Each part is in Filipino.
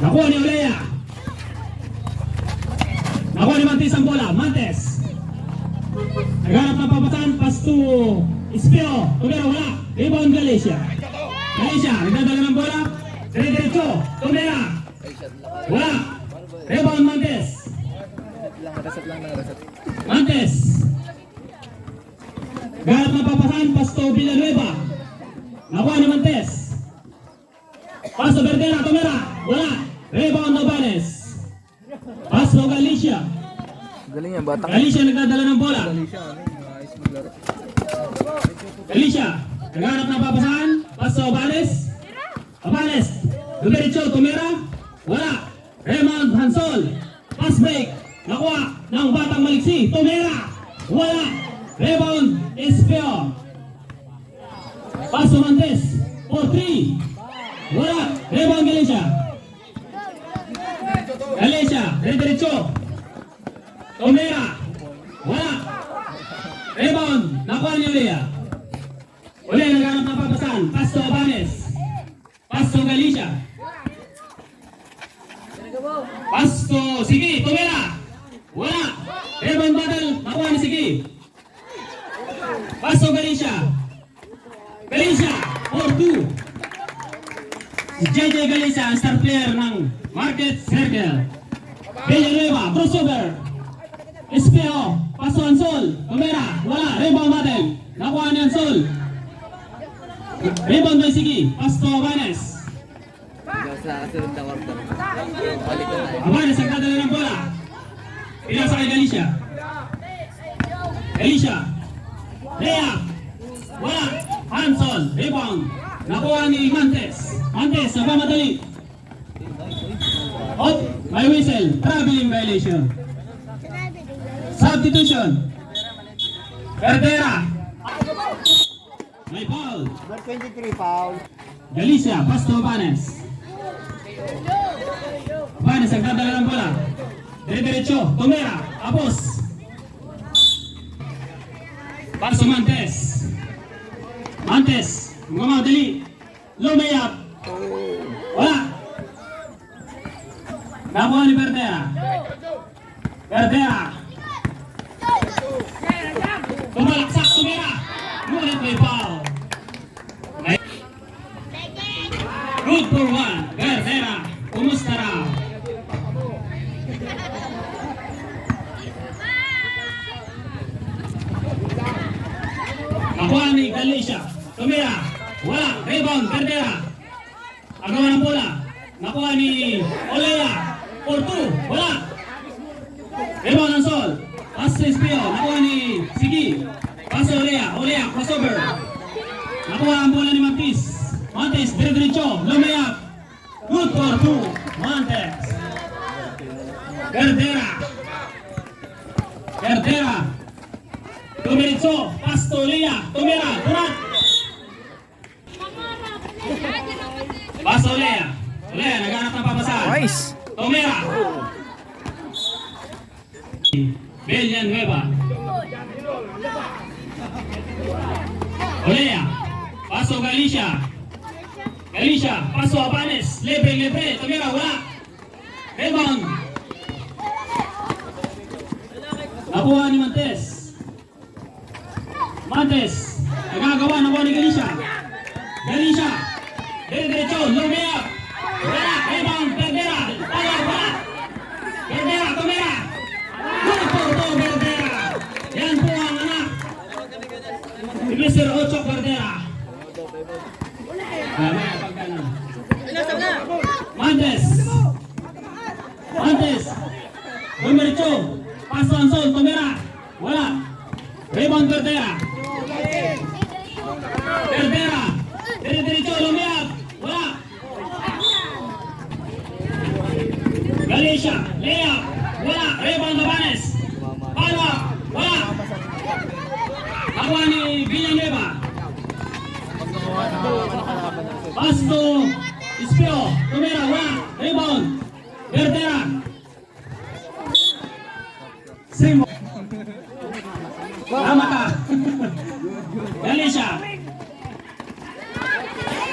Nakuha ni Olea. Nakuha ni Mantes ang bola. Mantes. Naghanap ng papasan. Pass to Espio. Tumera wala. Rebound Galicia. Galicia. Nagdadala ng bola. Dire-diretso. Tumera. Wala. Rebound Mantes. Mantes. Naghanap ng papasan. Pass to Villanueva. Nakuha ni Mantes. Pass to Verdera. Tumera. Wala. Rebound Novanes. Pass to Galicia. Galing yan, batang. Galicia nagdadala ng bola. Ayos maglaro. Galicia, naghanap ng papasahan. Pass to Abales. Abales. Dumiretso, Tumera. Wala. Raymond Hansol. Pass break. Nakuha ng batang maliksi. Tumera. Wala. Rebound Espio. Pass to Mantes. 4-3. Wala. Rebound Galicia. Galicia, diretso. Tumera. Wala. Rebound. Nakuha ni Olea. Olea naghanap ng papasan. Pass to Abanes. Pass to Galicia. Pass to Sigi. Tumera. Wala. Rebound battle. Nakuha ni Sigi. Pass to Galicia. Galicia. 4-2. Si JJ Galicia ang star player ng Market Circle. Villanueva. Crossover. Espio, paso Ansol, Tumera, wala, rebound battle, nakuha ni Ansol. Rebound by Sigi, pass to Abanes. Abanes ang dadala ng bola. Pinasa kay Galicia. Galicia, Lea, wala, Ansol, rebound, nakuha ni Mantes. Mantes, nagmamadali. Out, may whistle, traveling violation. Substitution. Verdera. May foul. Number 23 foul. Galicia, pass to Abanes. Abanes ang dadala ng bola. Dire-diretso, Tumera, Apos. Pass to Mantes. Mantes, gumadali. Lumayap. Wala. Nakuha ni Verdera. Verdera. Tumalaksak, Tumera. Ngunit may foul. Good for one. Verdera. Kumusta raw? Nakuha ni Galicia. Tumera. Wala. Rebound. Verdera. Agawa ng bola. Nakuha ni Olea. 4-2. Wala. Rebound ng Sol. Pass to Espio. Nakuha ni Sigi. Pass to Olea. Olea. Crossover. Nakuha ang bola ni Mantis. Mantis. Dire-diretso. Lumayap. Good for 2. Mantis. Verdera. Verdera. Dumiretso. Pass to Olea. Tumera. Durat. Pass to Olea. Olea. Naghanap ng papasahan. Nice. Tumera. Villanueva. Olea. Paso Galicia. Galicia. Paso Abanes. Lebre. Tumera. Wala. Rebound. Nakuha ni Mantes. Mantes. Nagagawa ng bola ni Galicia. Galicia. Dire-diretso. Lumayap. Wala. Rebound. Verdera. Wala. Verdera. Tumera. Verdera. Yan po ang anak ni Mr. Ocho Verdera. Mantes. Mantes. Dumiretso. Paso Ansol. Tumera. Wala. Rebound Verdera. Verdera. Dire-diretso. Lumayap. Wala. Galicia. Lea. Wala. Rebound Abanes. Wala. Nakuha ni Villanueva. Pass to Espio. Tumera. Wala. Rebound. Verdera. Simo. Tama ka. Galicia.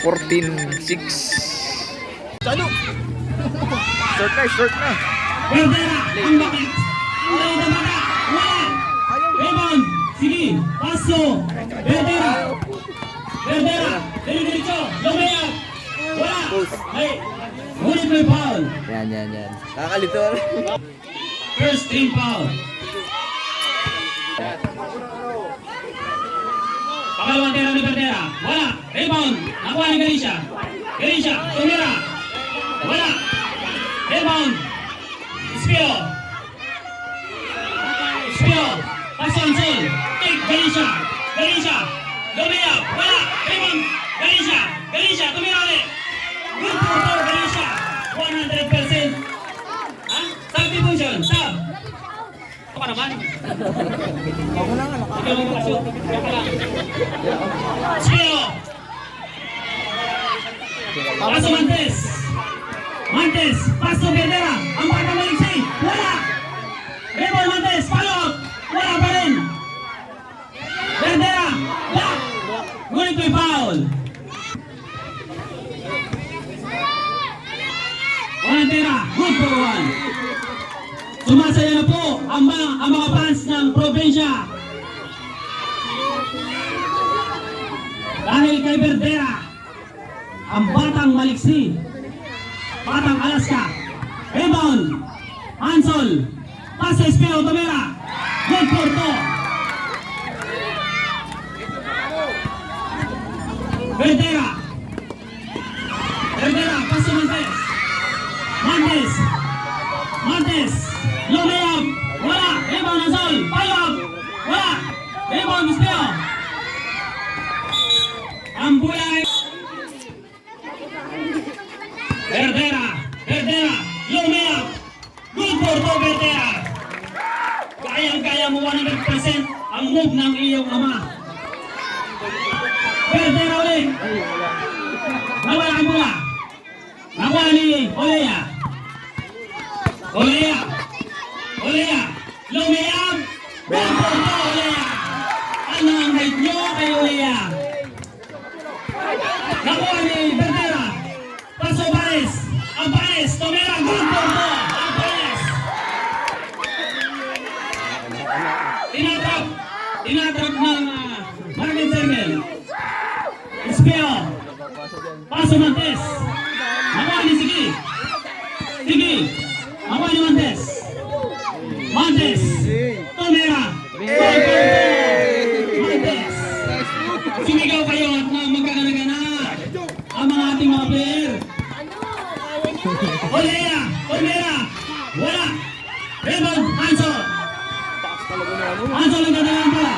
14-6. Salo! Short na. Verdera, ang bakit? Ang layo na baka. Wala. Rebound. Sige. Paso. Verdera. Diretso. Lumayag. Wala. Ay. Ngunit may foul. Yan. Kakalito. First team foul. Pangalawang tira ni Verdera. Wala. Rebound. Nakuha ni Galicia. Tumira. Wala. Rebound. Spio. Paso ang sol. Take Galicia. Lumayag. Wala. Rebound. Galicia. Tumira ulit. Good for Galicia. 100%. Ha? Substitution. Sub. Ako pa naman. Ikaw lang makashoot. Yan ka lang. Spio. Paso Mantes. Paso Verdera. Ang bata maliksi. Wala. Rebound Mantes. Palot. Wala pa rin. Verdera. Block. Ngunit may foul. Verdera. Good for one. Sumasaya na po ang mga fans ng probinsya. Dahil kay Verdera, ang batang maliksi, batang Alaska, rebound, Ansol, pasa Espino Tumira, good for two. Verdera, paso Mantes, lumayab, wala, rebound Ansol, payab, wala, rebound Espino. Ang bulay. Verdera, lumayab, good for two Verdera. Kayang-kaya mo 100% ang move ng iyong ama. Verdera ulit. Nawala ang bola. Nakuha ni Olea. Lumayab, good for two Olea. Ano ang height nyo kay Olea? Nakuha ni Verdera. Paso Abanes, Tumira, good for two. Abanes. Tinatrap ng Marvin Sergel. Espio. Paso Mantes. Nakuha ni Sige. Nakuha ni Mantes. Tumira. Good for two. Mantes. Sumigaw kayo at na magkagana-gana ang mga ating mga player. Olea, wala. Rebound, Ansol ang dadala ng bola.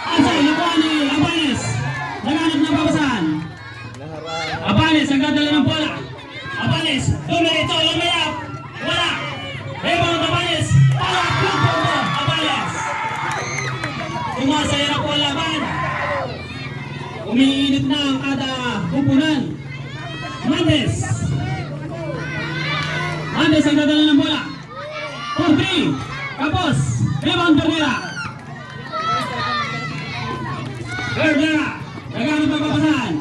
Ansol, nakuha ni Abanes. Naghanap ng babasahan. Abanes, ang dadala ng bola. Dumirito, lumayap. Wala. Rebound, Abanes. Palak, good for two. Abanes. Tumasaya na po ang laban. Umiinit na ang kada kupunan. Mantes ang dadala ng bola. 4-3. Tapos, rebound Verdera. Naghanap ng papasahan.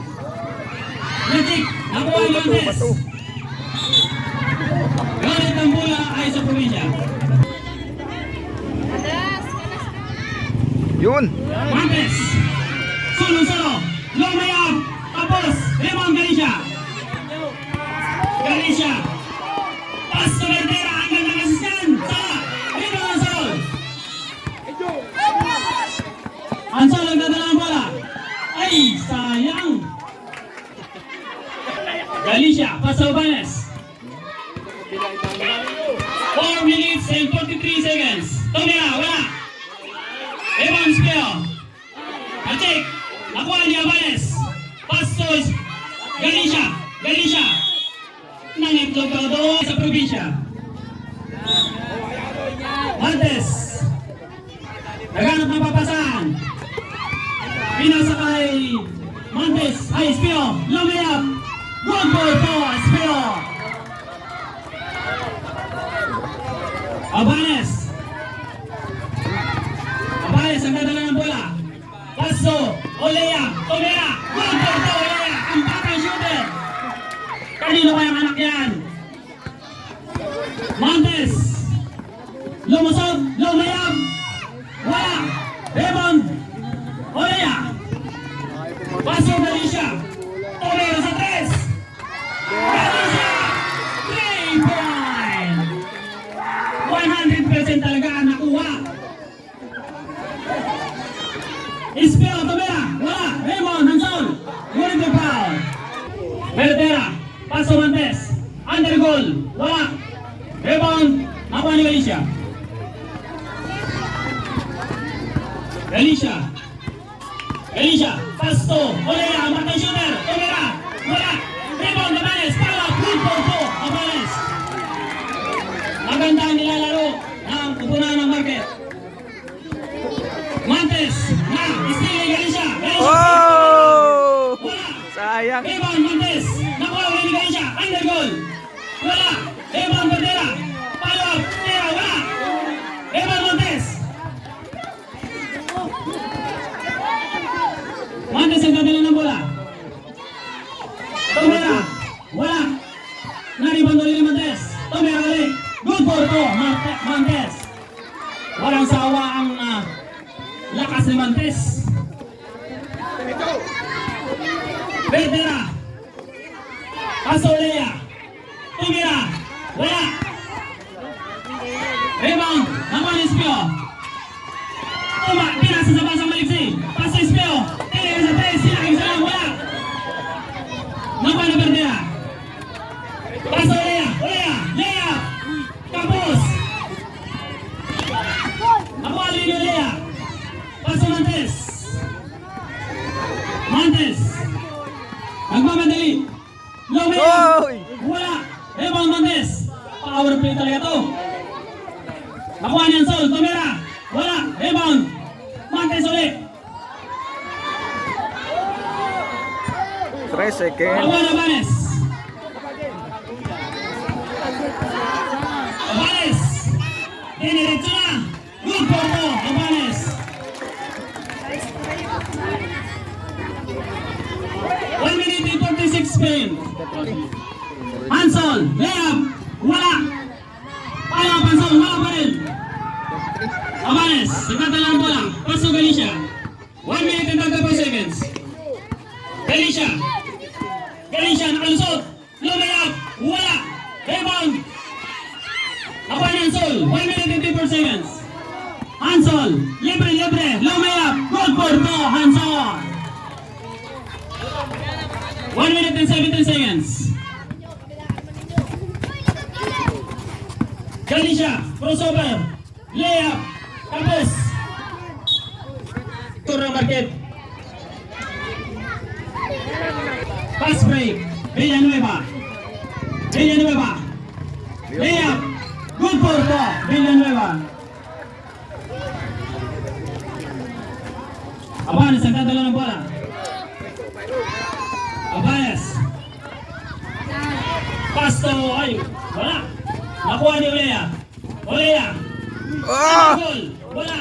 Magic, nakuha ni Mantes. Galit ang bola ay sa probinsya. Yun. Mantes. Solo. Lumayab. Tapos, rebound Galicia. Paso Verdera. Ang ganda ng asistan. Rebound Ansol ang dadala ng bola. Ay, sayang. Galicia. Paso Abanes. 4 minutes and 43 seconds. Tumira. Wala. Rebound Spio. Magic. Nakuha ni Abanes. Paso Galicia. Nangitlog ka doon sa probinsya. Mantes. Naghanap ng papasahan. Pinasa kay Mantes. Ay, Espio. Lumayap. Good for two, Espio. Abanes ang dadala ng bola. Paso. Olea. Tumira. Good for two, Olea. Ang Kanino kayang anak yan? Montes. Lumusog. Lumayab. Wala. Raymond. Olea. Paso Galicia. Tolero sa 3. Galicia. 3 point. 100% talaga ang nakuha. Espero Tomera. Wala. Raymond. Hansol. Ngunit may foul. Vertera. Paso Montes. Under goal. Wala. Rebound. Nakuha ni Galicia. Galicia. Galicia. Pasto. Olea. Martin shooter. Tomera. Wala. Rebound. Abanes. Pala. Good for 4. Abanes. Maganda ang nilalaro ng upunan ng market. Montes. Na. Stealing Galicia. Galicia. Oh! Wala. Sayang. Rebound Montes. Nakuha ulit ni Galicia. Under goal. Wala. Rebound Verdera. Follow up. Tera. Wala. Rebound Montes. Montes ang dadala ng bola. Tomera. Wala. Na-rebound ulit ni Montes. Tomera ulit. Good for 2. Montes. Walang sawa ang lakas ni Montes. Verdera. Pasolea. Tumira. Wala. Rebound. Naman Espio. Pinasa sa basang maliksi. Pasa Espio. Tingin sa 3. Sinaking sa lang. Wala. Naman na Verdera. Pasolea. Olea. Lea. Campos. Nakuha rin yung Lea. Paso Montes. Montes. Nagmamadali. Lomea. Oy! Wala. Rebound Montes. Power play talaga to. Nakuha niyan Sol. Tomera. Wala. Rebound. Montes ulit. 3 seconds. Nakuha na Vanes. Vanes. Diniretso na. Good for 2. Vanes. One minute and 46 frame. Hansol, layup, wala. Pala Hansol, wala pa rin. Avanes, nagtatala ng bola. Paso Galicia. 1 minute and 34 seconds. Galicia. Galicia, nakalusot. Low layup, wala. Rebound. Ako ni Hansol, 1 minute and 34 seconds. Hansol, libre, low layup. Good for 2, Hansol. 1 minute and 17 seconds. Galicia, crossover, layup, tapos. Turno market. Pass break, Villanueva. Villanueva. Layup, good for 2, Villanueva. Abanes, ang dadala ng bola. Abanes. Pasto, ay, wala. Nakuha ni Olea. Olea. Ah! Goal. Wala.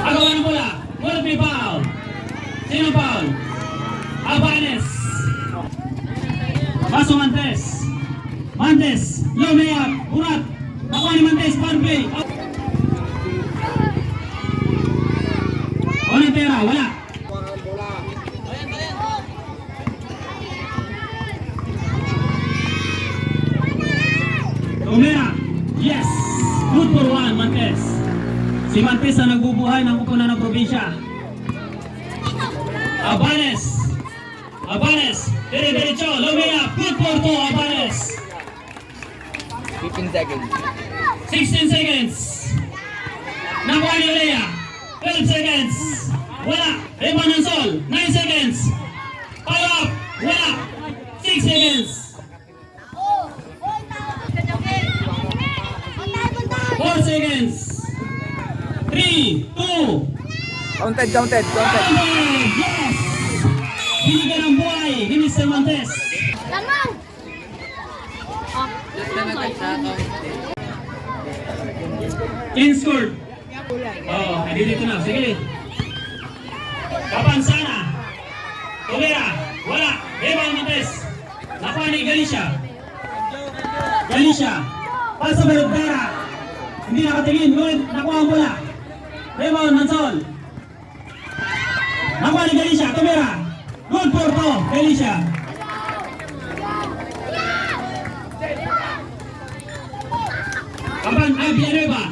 Agawa ng bola. Wala may foul. Sino foul? Abanes. Paso Montes. Montes. Lomea. Urat. Nakuha ni Montes. Foul play. Onitera. Wala. Tomera. Yes. Good for 1, Montes. Si Montes ang nagbubuhay ng kupunan ng probinsya. Abanes. Abanes. Dire-diretso. Lomea. Good for 2, Abanes. 15 seconds. 16 seconds. Nakuha ni Olea. 12 seconds. Wala. Rebound ng Sol. 9 seconds. Follow up. Wala. 6 seconds. 4 seconds. 3, 2. Counted. Yes! Binigyan ng buhay ni Mr. Montes. Lamang! Clean scored. Oh, dito na. Sige. Kapansana. Tomera. Wala. Nakuha ni Galicia. Galicia. Pasa Bergara. Hindi nakatingin. Ngunit nakuha ang bola. Rebound, Hansol. Nakuha ni Galicia. Tumira. Good Porto. Galicia. Kapan? Ay, Villanueva.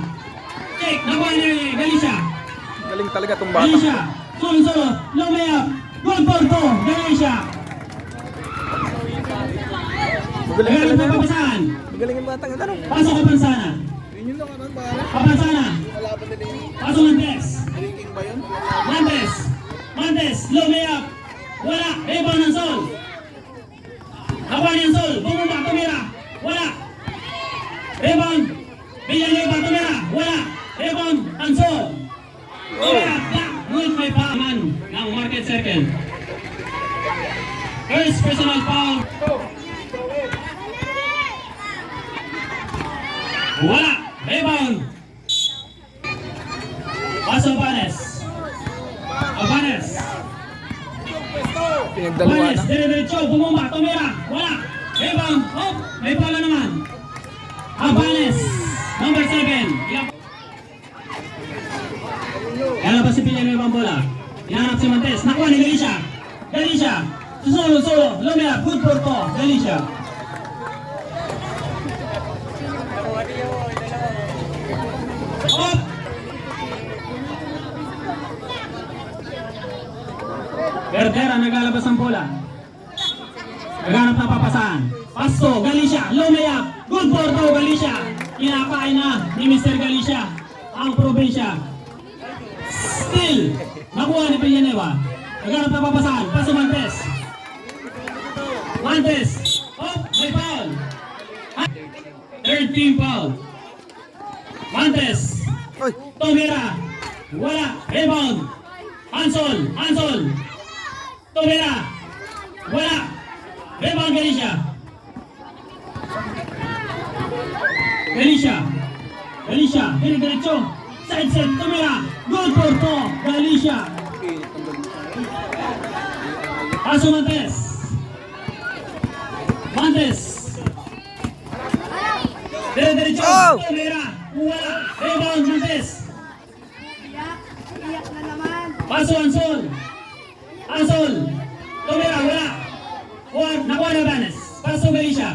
Check. Nakuha ni Galicia. Galing talaga tong bata. Galicia. Solo. Long layup. Good Porto. Galicia. Magaling Nagalit talaga. na papasahan. Magaling yung bata ng tanong. Pasok Kapansana. Kapansana. Pasok Lantes. Lantes. Low layup. Wala. Rebound ng Sol. Nakuha niya ang Sol. Bumumba. Tumira. Wala. Rebound. Villanueva. Tumira. Wala. Rebound ang Sol. Tumira. Black. Good may paman ng Market Circle. First personal foul. Wala. Rebound. Paso Abanes. Pinagdalawa Abanes. na. Dire-diretso. Bumumba. Tumira. Wala. Rebound. Oh. May pala naman. Abanes. Number 7. Kaya ba si Villanueva ang bola? Hinahanap si Montes. Nakuha ni Galicia. Solo. Lumea. Good Porto. Galicia. Up! Verdera naglalabas ng bola. Naghanap ng papasahan. Pasto, Galicia, Lumea. Good Porto, Galicia. Kinakain na ni Mr. Galicia ang probinsya. Still, nakuha ni Villanueva. Naghanap ng papasahan. Paso Montes. Up! May foul. Third team foul. Montes. Oy. Tumira. Wala. Rebound. Hansol. Tumira. Wala. Rebound Galicia. Diretso. Side set. Tumira. Good Porto. Galicia. Paso Montes. Diretso. Oh! Tumira. Wala. Rebound Montes. Iyak na naman. Paso Hansol. Tumira, wala. Nakuha na Abanes. Paso Galicia.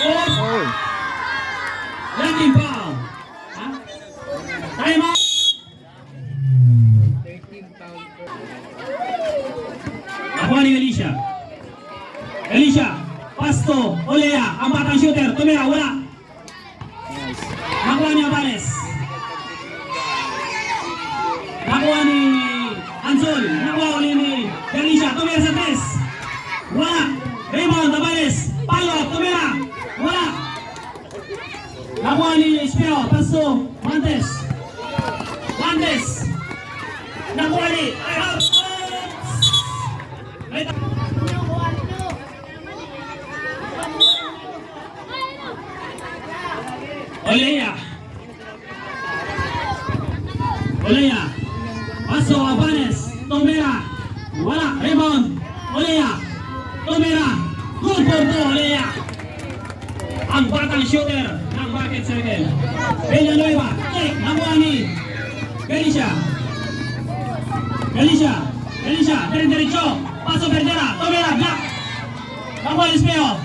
Oh, Oy. landing foul. Ha? Time out. Nakuha ni Galicia. Pasto, Olea, ang batang shooter. Tumira, wala. Nakuha ni Abanes. Nakuha ni Hansol. Nakuha ulit ni Galicia. Tumira sa tres. Wala. Rebound, Abanes. Palo, tumira. Wala. Nakuha ni Espino. Pasto, Montes. Nakuha ni out. Olea. Paso Abanes. Tumira. Wala. Rebound. Olea. Tumira. Good Porto. Olea. Ang batang shooter ng Market Circle. Villanueva. Check. Nakuha ni Galicia. Diretso. Paso Verdera. Tumira. Black. Nakuha ni Espino.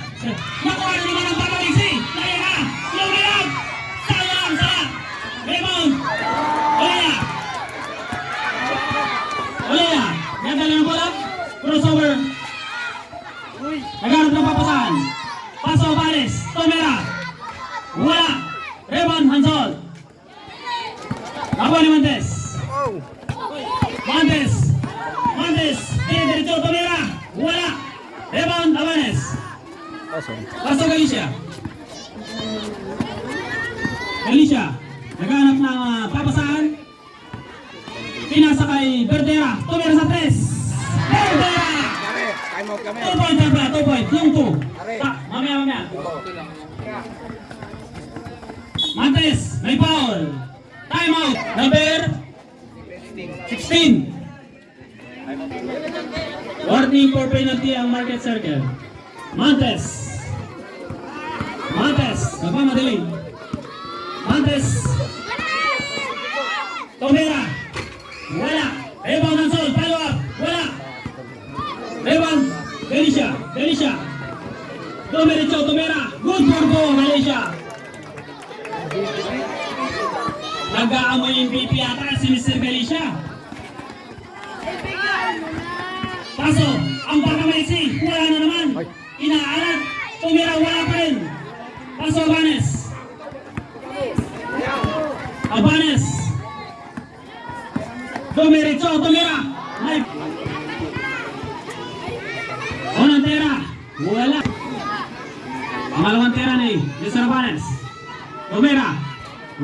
Nakuha na naman ang batang iksi. Daya na. Lumiyag. Sayang. Rebound. Olea. Nagdala ng bola. Crossover. Naghanap ng papasahan. Paso Abanes. Tumira. Wala. Rebound Hansol. Nakuha ni Montes. Oh. Diretso. Tumira. Wala. Rebound Abanes. Paso Galicia. Naghanap ng papasahan. Pinasa kay Verdera. Tumira sa tres. Verdera! Time out kami. 2 points, 2 points. Yung 2. Mamaya. Montes, may foul. Time out. Number 16. 40 Warning for penalty ang Market Circle. Montes. Montes. Nagmamadali. Montes. Tomera. Wala. Rebound ng Sol. Follow up. Wala. Rebound. Galicia. Galicia. Domericho. Tomera. Good for go. Galicia. Nag-aamoy yung BP ata si Mr. Galicia. Paso. Ang Bacamaisi. Wala na naman. Inaalat. Tomera. Wala pa rin. Paso Abanes. Abanes. Domericho. Tomera. May unang tera, wala. Pangalawang tera ni Mr. Abanes. Tomera,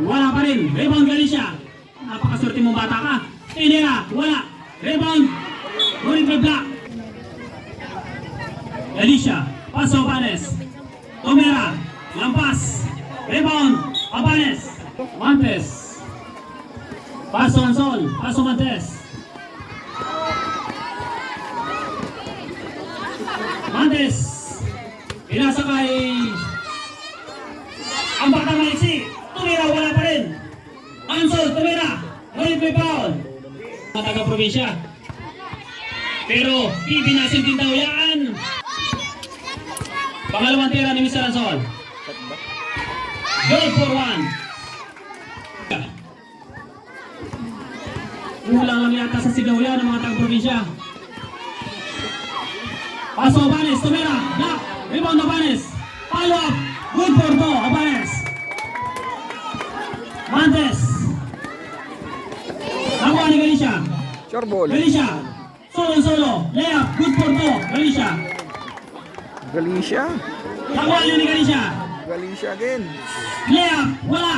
wala pa rin. Rebound Galicia. Napakaswerte mong bata ka. Tinira, wala. Rebound. Ngunit may block. Galicia, paso Abanes. Tomera, lampas. Rebound, Abanes. Montes. Paso Ansol, paso Montes. Montes. Pinasa kay ang Bacamaisi. Tumira, wala pa rin. Ansol, tumira. Ngunit may foul. Mga taga-probinsya. Pero, pipinasin din daw yan. Pangalawang tira ni Mr. Ansol. Goal for one. Kulang lang yata sa sigaw yan ng mga taga-probinsya. Paso Abanes, Tomera, block, rebound Abanes, follow up, good for go, Abanes. Montes. Nakuha ni Galicia. Sure ball. Galicia. Solo, layup, good for go, Galicia. Galicia. Nakuha ni Galicia. Galicia again. Layup, wala.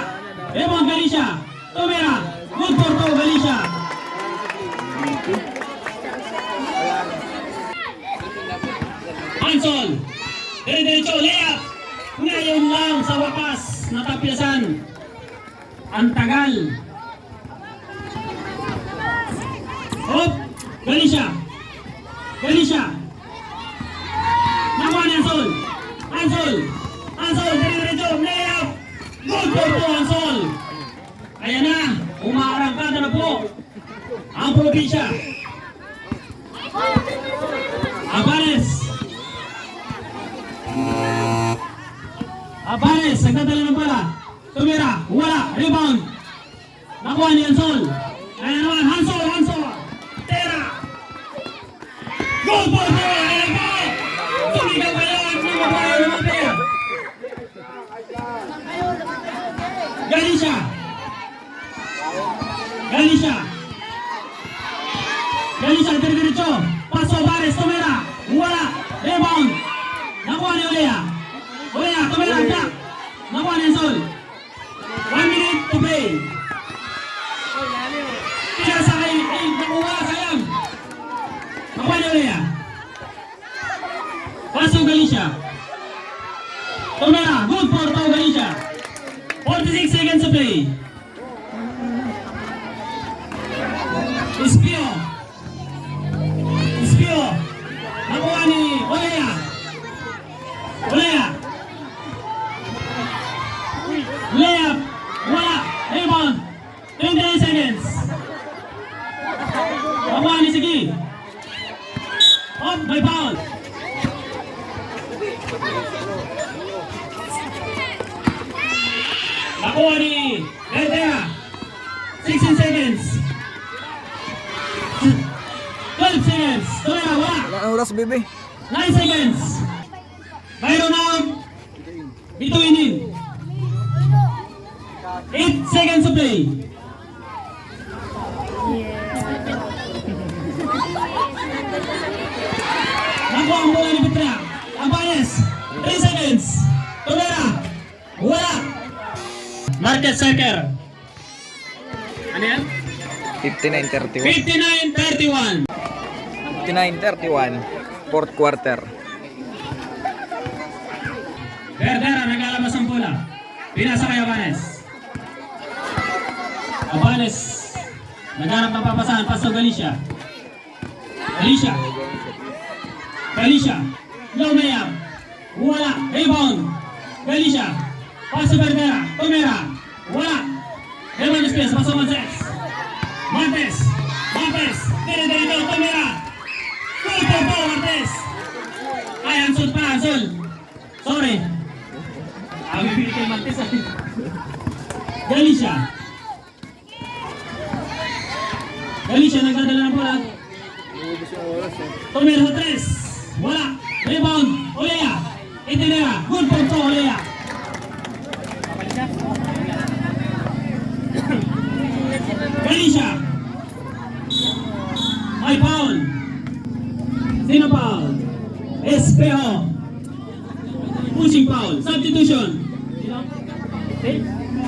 Rebound Galicia. Tomera, good for go, Galicia. Ansol. Diretso, layup. Ngayon lang sa wakas natapyasan. Ang tagal. Hop, Galicia. Galicia. Nakuha ni Ansol. Ansol. Ansol, diretso, layup. Good for go, Ansol. Ayan na, umaarangkada na po ang probinsya. Abanes. Abanes, nagdadala ng bala. Tumira, wala, rebound. Nakuha ni Ansol. Ayan naman, Hansol. Tera. Goal for goal, ayan po. Sumigaw kayo at lumabayo ng pera. Galicia. Galicia. Galicia, diretso. Paso Abanes, Tumira. Wala, rebound. Nakuha ni Olea. Tumira, block. Nakuha ni Ansol. 1 minute to play. Pinasa kay, nakuha, sayang. Nakuha ni Olea. Paso Galicia. Tumira, good for to Galicia. 46 seconds to play. Espio. Nakuha ni Olea. Layup. Wala. Rebound. 29 seconds. Nakuha ni Sigi. May foul. Nakuha ni Herrera. 16 seconds. 12 seconds. Tumira, wala. Ilang oras, bebe? 9 seconds. Mayroon out. Bituinin. 8 seconds to play. Nakuha ang bola ni Petra. Abanes. 3 seconds. Tumira. Wala. Market Circle. Ano yan? 59-31. 59-31. 59-31. Fourth quarter. Verdera, naglalabas ang bola. Pinasa kay Abanes. Abanes. Naghanap ng papasahan. Paso Galicia. Galicia. Low layup. Wala. Rebound. Galicia. Pass to Verdera. Tomera. Wala. Rebound space. Pass to Montes. Montes. Montes. Dire-diretso. Tomera. Goal for two. Montes. Ay, Anson pa. Anson. Sorry. Ang bibili kay Montes. Galicia. Galicia nagdadala ng bola. Tomera sa 3. Wala. Rebound. Olea. Itinera. Good for two. Olea. Galicia. May foul. Sino foul? Espejo. Pushing foul. Substitution.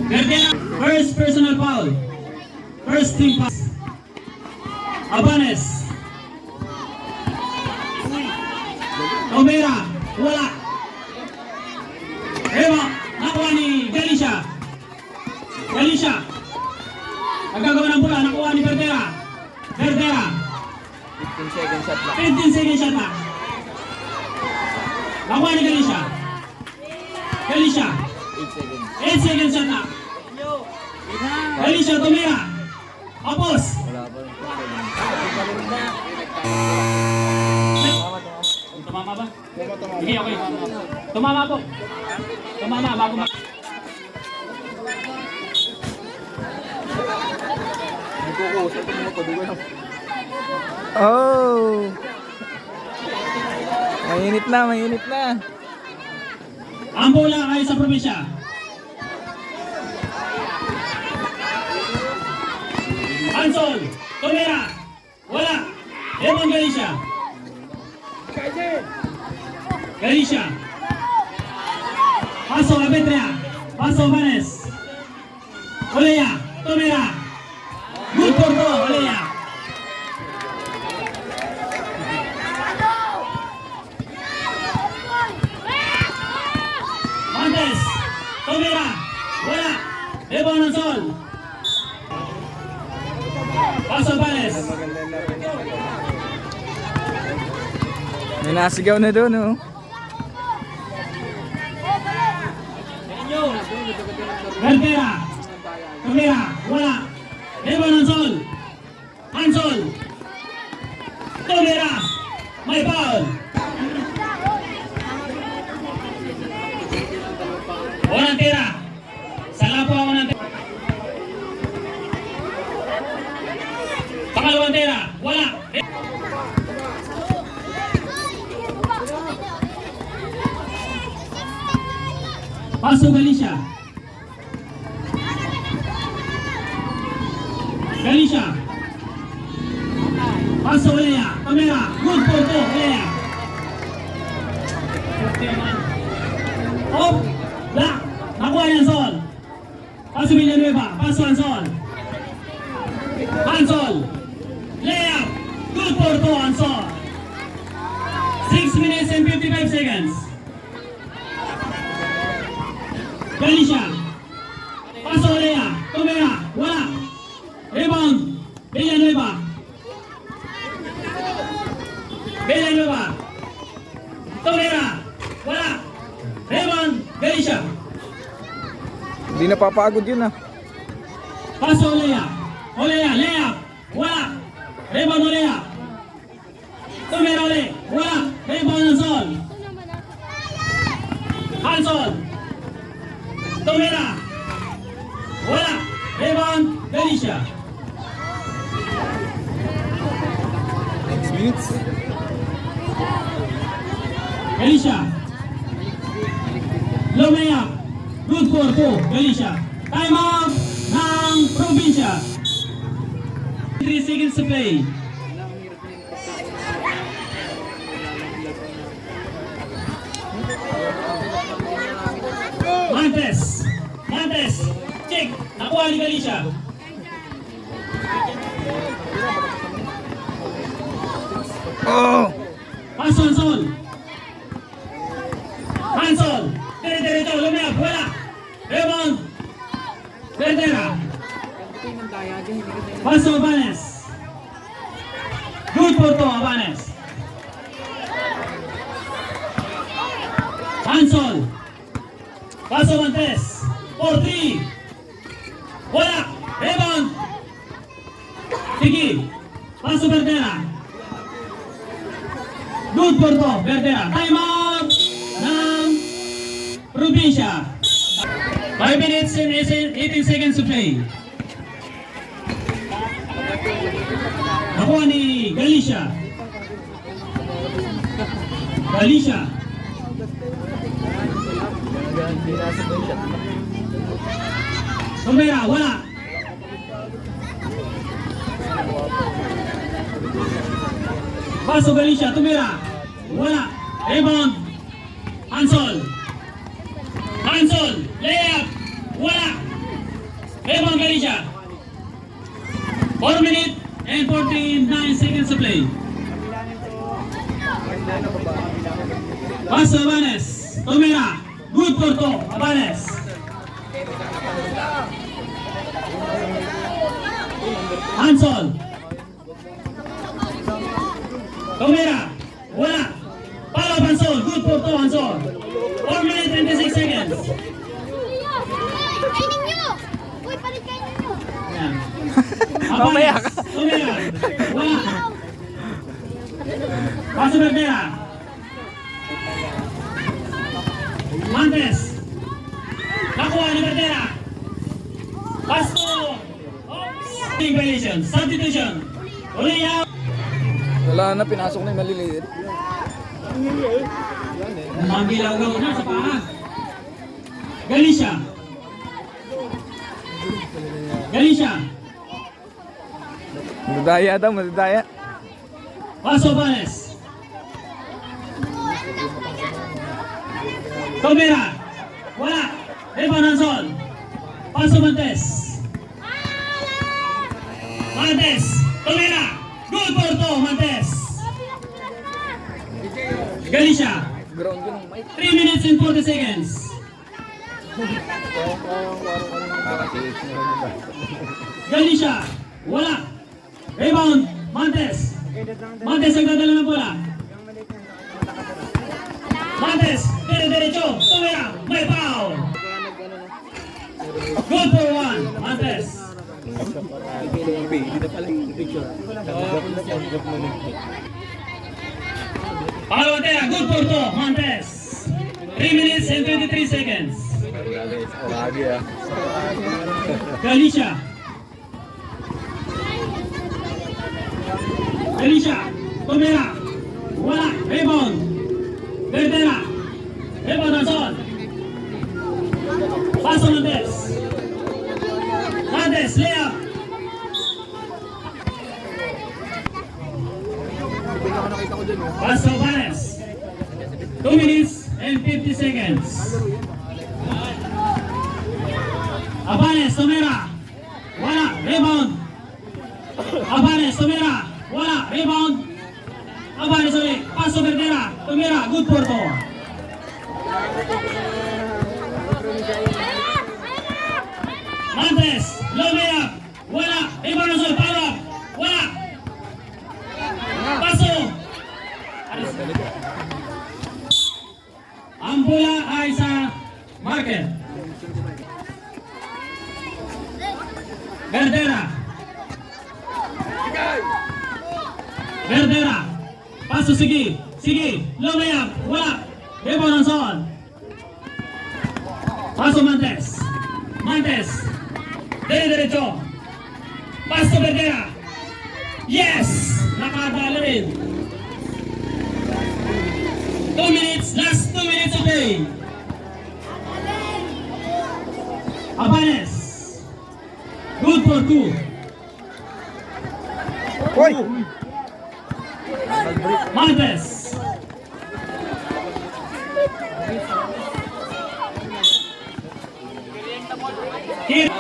Verdera. First personal foul. First team foul. Abanes. Tomera. Wala. Eva. Nakuha ni Galicia. Galicia. Nagkagawa ng bola. Nakuha ni Verdera. Verdera. 15 seconds shot lang. 15 seconds shot na. Nakuha ni Galicia. Galicia. 8 seconds. 8 seconds shot na. Galicia. Tomera. Apos. Wala pa rin. 4 seconds. Tumama ba? Sige, okay. Tumama po. Tumama bago mag... Oh! Mainit na, mainit na. Ang bola ay sa probinsya. Anson. Tomera. Wala. Lemon Galicia. Galicia. Paso Abetria. Paso Vanes. Olea. Tomera. Good for two. Olea. Montes. Tomera. Wala. Lemon Anson. Paso Vanes. May nasigaw na doon, oh. Verdera. Tomera. Wala. Lemon Anson. Anson. Tomera. May foul. Walang tira. Sala po ako ng tira. Pangalawang tira. Wala. Paso Galicia. Galicia. Paso Olea. Tomera. Good for two. Olea. Op. Black. Nakuha niya Anson. Paso Villanueva. Paso Anson. Anson. Layup. Good for two. Anson. 6 minutes and 55 seconds. Galicia. Paso Olea. Tomera. Wala. Rebound. Villanueva. Villanueva. Tomera. Wala. Rebound. Galicia. Hindi napapagod yun, ah. Paso Olea. Olea. Layup. Wala. Rebound Olea. Tomera Ole. Wala. Rebound Anson. Anson. Tomera. Wala. Rebound Galicia. 6 minutes. Galicia. Low layup. Good for two. Galicia. Time out ng probinsya. 3 seconds to play. Montes. Montes. Check. Nakuha ni Galicia. Oh! Paso Anson. Anson. Dire-diretso. Lumiap. Wala. Rebound. Verdera. Paso Abanes. Good for two. Abanes. Ansol. Paso Montes. 4-3. Wala. Rebound. Sige. Paso Verdera. Good for to. Verdera. Time out ng probinsya. 5 minutes and 18 seconds to play. Nakuha ni Galicia. Galicia. Tumira, wala. Paso Galicia, tumira. Wala. Rebound. Ansol. Ansol. Layup. Wala. Rebound Galicia. 4 minutes and 49 seconds to play. Paso Abanes. Tumira. Good for to. Abanes. Ansol. Tumira. Wala. Palo Ansol. Good for to Ansol. 4 minutes and 26 seconds. Kainin nyo! Uy, palit kainin nyo! Yan. Mamaya ka. Tumira. Wala. Paso Verdera. Montes. Nakuha ni Verdera. Pasto. Violation. Substitution. Uli out. Wala na, pinasok na yung maliliit. Magilaw-gaw na sa paa. Galicia. Galicia. Madadaya daw, madadaya. Paso Banes. Tumira. Wala. Rebound Ansol. Paso Montes. Montes. Tumira. Good for to Montes. Galicia. Ground ko ng mic. 3 minutes and 40 seconds. Galicia. Wala. Rebound. Montes. Montes ang dadala ng bola. Montes. Dire-diretso. Tumira. May foul. Good for one. Montes. Pangalawa tira. Good for two. Montes. 3 minutes and 23 seconds. Galicia. Galicia. Tumira. Wala. Rebound. Verdera. Rebound Ansol. Paso Montes. Montes. Layup. Paso Banes. 2 minutes and 50 seconds. Abanes, Tumira. Wala. Rebound. Abanes, Tumira. Wala. Rebound. Abanes ulit. Paso Verdera. Tumira. Good for to. Montes. Low layup. Wala. Rebound Ansol. Follow up. Wala. Paso. Ang bola ay sa marker. Verdera. Verdera. Paso, sige. Sige. Low layup. Wala. Rebound Ansol. Paso Montes. Montes. Dire-diretso. Paso Verdera. Yes! Nakadala rin. 2 minutes. Last 2 minutes of play. Abanes. Good for 2. Hoy! Montes. Hit.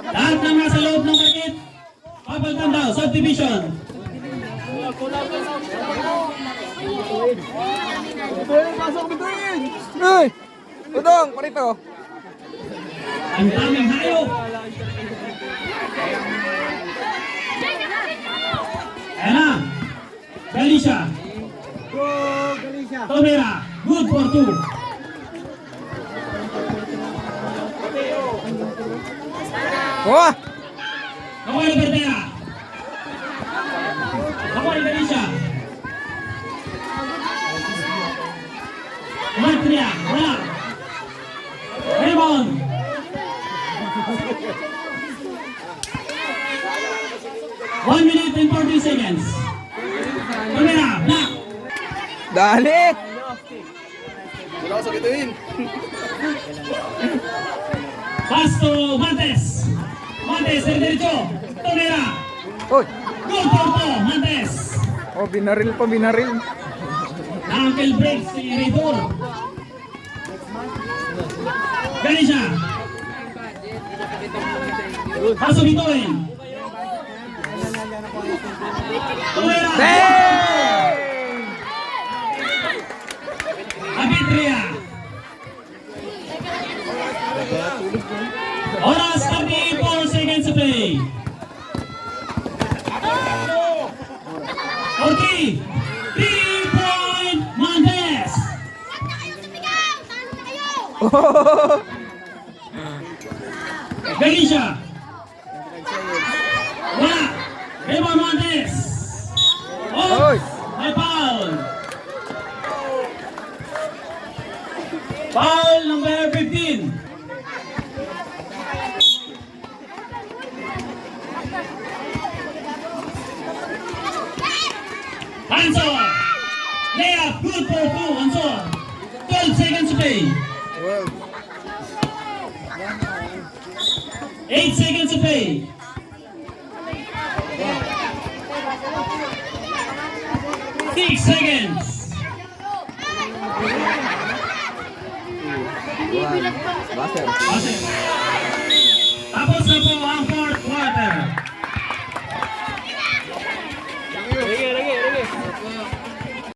Lahat ng nasa loob ng market, papalitan daw, subdivision. Uy! Udong, parito. Ang daming hayop. Ayan na. Galicia. Tumira. Good Good for 2. Wah! Nakuha ni Bertera. Nakuha ni Ganesha. Matria, wala. Rebound. One minute and 40 seconds. Camera, black. Dali! Pass to Montes. Montes, dari derecho. Camera. Uy! Good for 2, Montes. Oh, binaril pa, binaril. Ankle break si Ritor. Ganesha. Paso Bitoin. Camera. Bang! Abitria. Oras 34 seconds to play. For 3. 3-point Montes. Oh! Ganesha. Wala. Rebound Montes. Oh, Oy! may foul. Foul number 15. Hanso. Layup, good for 2, Hanso. 12 seconds to play. 8 seconds to play. 6 seconds. Buzzer. Tapos na po ang